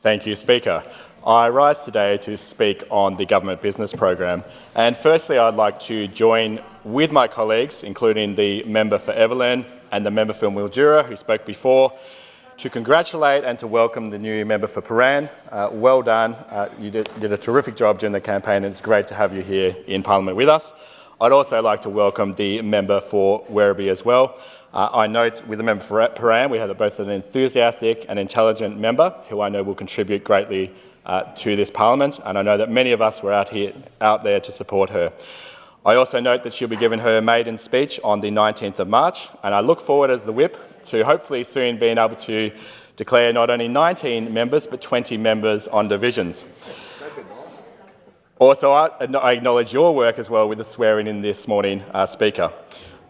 Thank you, Speaker. I rise today to speak on the Government Business Program. And firstly, I'd like to join with my colleagues, including the member for Evelyn and the member for Mildura, who spoke before, to congratulate and to welcome the new member for Prahran. Well done. You did a terrific job during the campaign, and it's great to have you here in Parliament with us. I'd also like to welcome the member for Werribee as well. I note with the member for Prahran, we have both an enthusiastic and intelligent member who I know will contribute greatly to this Parliament, and I know that many of us were out there to support her. I also note that she'll be giving her maiden speech on the 19th of March, and I look forward as the Whip to hopefully soon being able to declare not only 19 members but 20 members on divisions. Also, I acknowledge your work as well with the swearing in this morning, Speaker.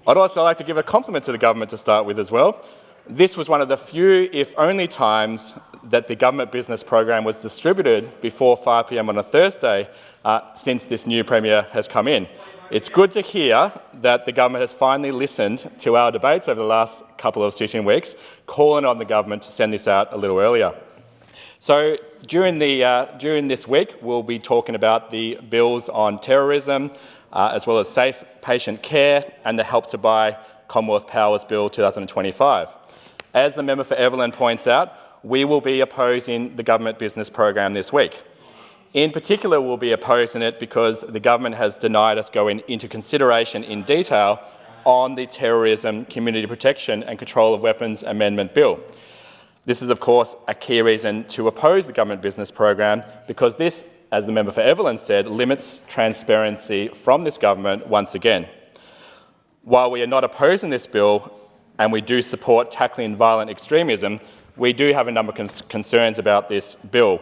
I'd also like to give a compliment to the government to start with as well. This was one of the few, if only, times that the Government Business Program was distributed before 5 p.m. on a Thursday since this new Premier has come in. It's good to hear that the government has finally listened to our debates over the last couple of sitting weeks, calling on the government to send this out a little earlier. So during this week, we'll be talking about the bills on terrorism, as well as safe patient care and the Help to Buy Commonwealth Powers Bill 2025. As the member for Evelyn points out, we will be opposing the Government Business Program this week. In particular, we'll be opposing it because the government has denied us going into consideration in detail on the Terrorism, Community Protection and Control of Weapons Amendment Bill. This is, of course, a key reason to oppose the Government Business Program because this, as the member for Evelyn said, limits transparency from this government once again. While we are not opposing this bill and we do support tackling violent extremism, we do have a number of concerns about this bill.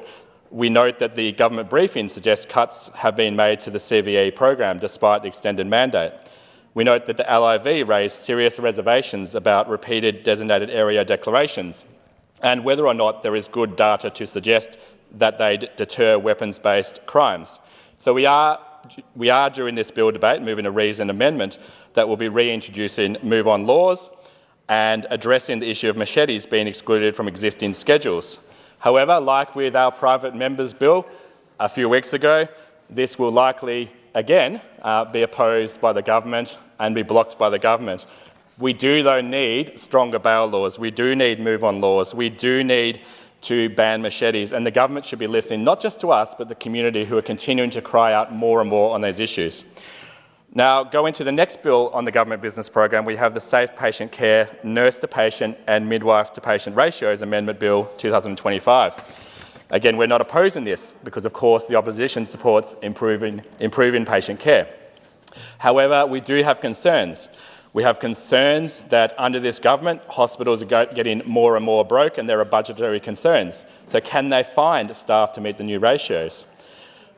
We note that the government briefing suggests cuts have been made to the CVE program despite the extended mandate. We note that the LIV raised serious reservations about repeated designated area declarations and whether or not there is good data to suggest that they deter weapons-based crimes. So we are during this bill debate moving a reasoned amendment that will be reintroducing move-on laws and addressing the issue of machetes being excluded from existing schedules. However, like with our private members' bill a few weeks ago, this will likely again be opposed by the government and be blocked by the government. We do, though, need stronger bail laws. We do need move-on laws. We do need to ban machetes, and the government should be listening not just to us but the community who are continuing to cry out more and more on these issues. Now, going to the next bill on the Government Business Program, we have the Safe Patient Care, Nurse-to-Patient and Midwife-to-Patient Ratios Amendment Bill 2025. Again, we're not opposing this because, of course, the opposition supports improving patient care. However, we do have concerns. We have concerns that under this government, hospitals are getting more and more broke and there are budgetary concerns. So can they find staff to meet the new ratios?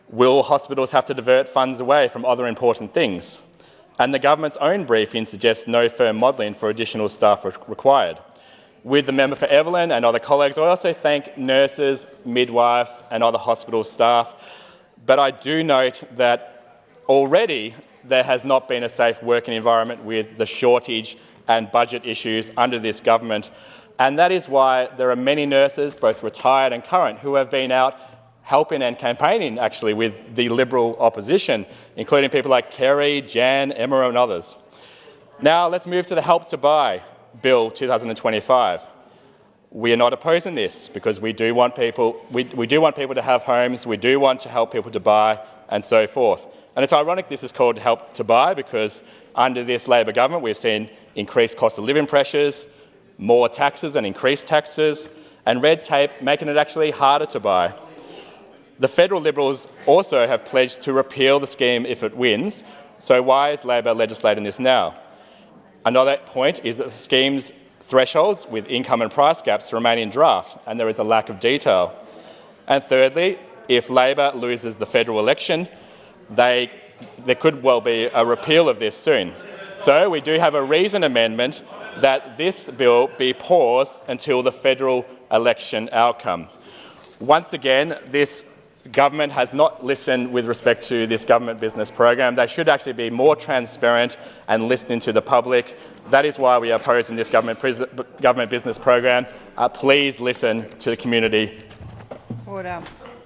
Will hospitals have to divert funds away from other important things? And the government's own briefing suggests no firm modelling for additional staff required. With the member for Evelyn and other colleagues, I also thank nurses, midwives and other hospital staff. But I do note that already there has not been a safe working environment with the shortage and budget issues under this government. And that is why there are many nurses, both retired and current, who have been out helping and campaigning actually with the Liberal opposition, including people like Kerry, Jan, Emma and others. Now let's move to the Help to Buy Bill 2025. We are not opposing this because we do want people to have homes, we do want to help people to buy and so forth. And it's ironic this is called Help to Buy because under this Labor government we've seen increased cost of living pressures, more taxes and increased taxes, and red tape making it actually harder to buy. The federal Liberals also have pledged to repeal the scheme if it wins, so why is Labor legislating this now? Another point is that the scheme's thresholds with income and price caps remain in draft and there is a lack of detail. And thirdly, if Labor loses the federal election, there could well be a repeal of this soon. So we do have a reasoned amendment that this bill be paused until the federal election outcome. Once again, this government has not listened with respect to this Government Business Program. They should actually be more transparent and listening to the public. That is why we are opposing this Government Business Program. Please listen to the community. Order.